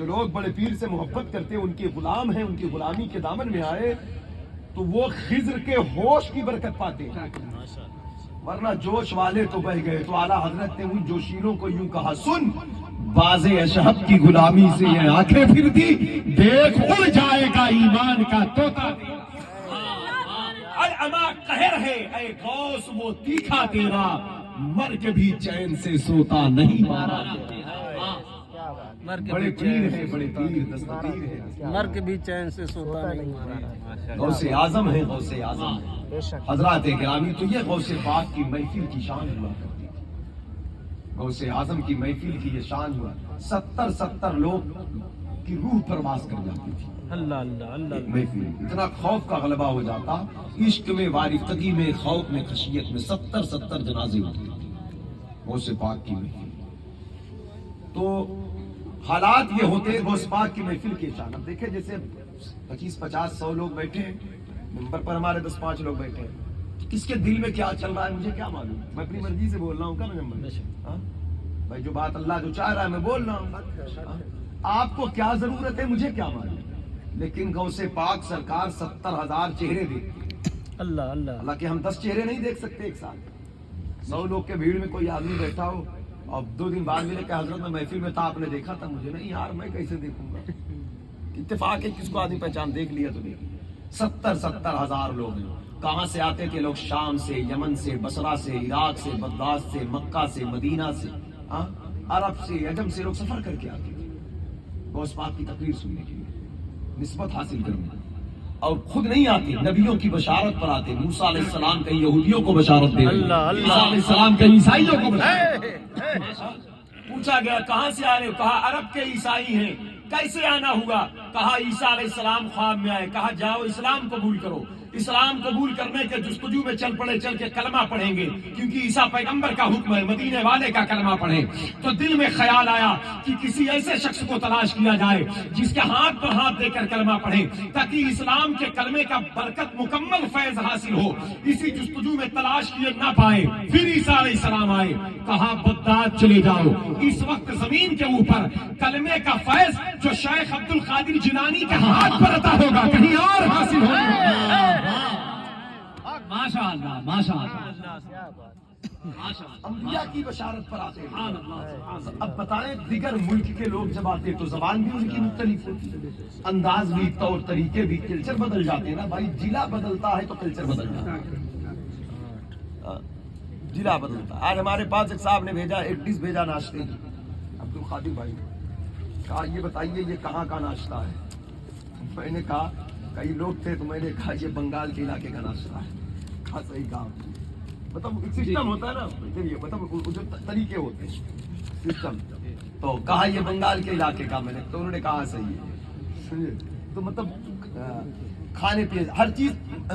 جو لوگ بڑے پیر سے محبت کرتے ہیں ان کے غلام ہیں، ان کی غلامی کے دامن میں آئے تو وہ خضر کے ہوش کی برکت پاتے ہیں، ورنہ جوش والے تو بہ گئے۔ تو اعلیٰ حضرت نے ان جوشیلوں کو یوں کہا، سن باز اشہب کی غلامی سے یہ آنکھیں پھرتی، دیکھ اڑ جائے گا ایمان کا طوطا۔ اما قہر ہے اے غوث وہ تیکھا تیرا، مر کے بھی چین سے سوتا نہیں مارا۔ بڑے پیر ہیں، بڑے پیر دستگیر ہیں، مر کے بھی چین سے سوتا نہیں مارا۔ غوث اعظم ہے، غوث اعظم حضرات گرامی۔ تو یہ غوث پاک کی محفل کی شان ہوا کرتی تھی، غوث اعظم کی محفل کی یہ شان ہوا، 70 لوگ کی روح پرواز کر جاتی تھی۔ اللہ اللہ اللہ، محفل اتنا خوف کا غلبہ ہو جاتا، عشق میں، وارفتگی میں، خوف میں، خشیت میں 70 جنازے ہوتے تھے غوث پاک کی محفل۔ تو حالات یہ ہوتے غوث پاک کی محفل کی شان۔ اب دیکھیں جیسے 25 50 100 لوگ بیٹھے ہیں ممبر پر، ہمارے 10 5 لوگ بیٹھے ہیں، کس کے دل میں کیا چل رہا ہے مجھے کیا معلوم؟ میں اپنی مرضی سے بول رہا ہوں کیا بھائی، جو بات اللہ جو چاہ رہا ہے میں بول رہا ہوں، آپ کو کیا ضرورت ہے مجھے کیا معلوم؟ لیکن غوث پاک سرکار 70,000 چہرے دیکھتے، اللہ اللہ، حالانکہ ہم 10 چہرے نہیں دیکھ سکتے ایک ساتھ۔ 100 لوگ کے بھیڑ میں کوئی آدمی بیٹھا ہو اور 2 دن بعد ملے کہ حضرت میں محفل میں تھا، آپ نے دیکھا تھا مجھے؟ نہیں یار میں کیسے دیکھوں گا؟ اتفاق ہے کس کو آدمی پہچان دیکھ لیا تو نہیں۔ 70,000 لوگ ہیں۔ کہاں سے آتے تھے لوگ؟ شام سے، یمن سے، بصرہ سے، عراق سے، بغداد سے، مکہ سے، مدینہ سے، عرب سے، عجم سے لوگ سفر کر کے آتے تھے غوث پاک کی تقریر سننے کے لیے، نسبت حاصل کرنے، اور خود نہیں آتے، نبیوں کی بشارت پر آتے۔ موسیٰ علیہ السلام کہیں یہودیوں کو بشارت دے رہے، عیسیٰ علیہ السلام کہیں عیسائیوں کو بشارت۔ پوچھا گیا کہاں سے آ رہے ہو؟ کہا عرب کے عیسائی ہیں۔ کیسے آنا ہوا؟ کہا عیسیٰ علیہ السلام خواب میں آئے، کہا جاؤ اسلام قبول کرو۔ اسلام قبول کرنے کے جستجو میں چل پڑے، چل کے کلمہ پڑھیں گے کیونکہ عیسیٰ پیغمبر کا حکم ہے، مدینے والے کا کلمہ پڑھیں۔ تو دل میں خیال آیا کہ کسی ایسے شخص کو تلاش کیا جائے جس کے ہاتھ پر ہاتھ دے کر کلمہ پڑھیں تاکہ اسلام کے کلمے کا برکت مکمل فیض حاصل ہو۔ اسی جستجو میں تلاش کیے نہ پائے، پھر عیسیٰ علیہ السلام آئے، کہا بغداد چلے جاؤ، اس وقت زمین کے اوپر کلمے کا فیض جو شیخ عبد القادر جیلانی کے ہاتھ پر عطا ہوگا کہیں اور حاصل ہوگا۔ ماشاء اللہ ماشاء اللہ، انبیاء کی بشارت پر آتے ہیں۔ اب بتائیں دیگر ملک کے لوگ جب آتے تو زبان بھی ان کی مختلف ہوتی ہے، انداز بھی، طور طریقے بھی، کلچر بدل جاتے ہیں نا بھائی، ضلع بدلتا ہے تو کلچر بدل جاتا ہے، ضلع بدلتا ہے۔ آج ہمارے پاس ایک صاحب نے بھیجا، ایک ڈش بھیجا ناشتے کی، عبد القادر بھائی، کہا یہ بتائیے یہ کہاں کا ناشتہ ہے؟ میں نے کہا کئی لوگ تھے تو میں نے کہا یہ بنگال کے علاقے کا ناشتہ ہے۔ کہا صحیح کہا، مطلب سسٹم ہوتا ہے نا، مطلب جو طریقے ہوتے ہیں سسٹم، تو کہا یہ بنگال کے علاقے کا، میں نے تو انہوں نے کہا صحیح ہے۔ تو مطلب کھانے پینے ہر چیز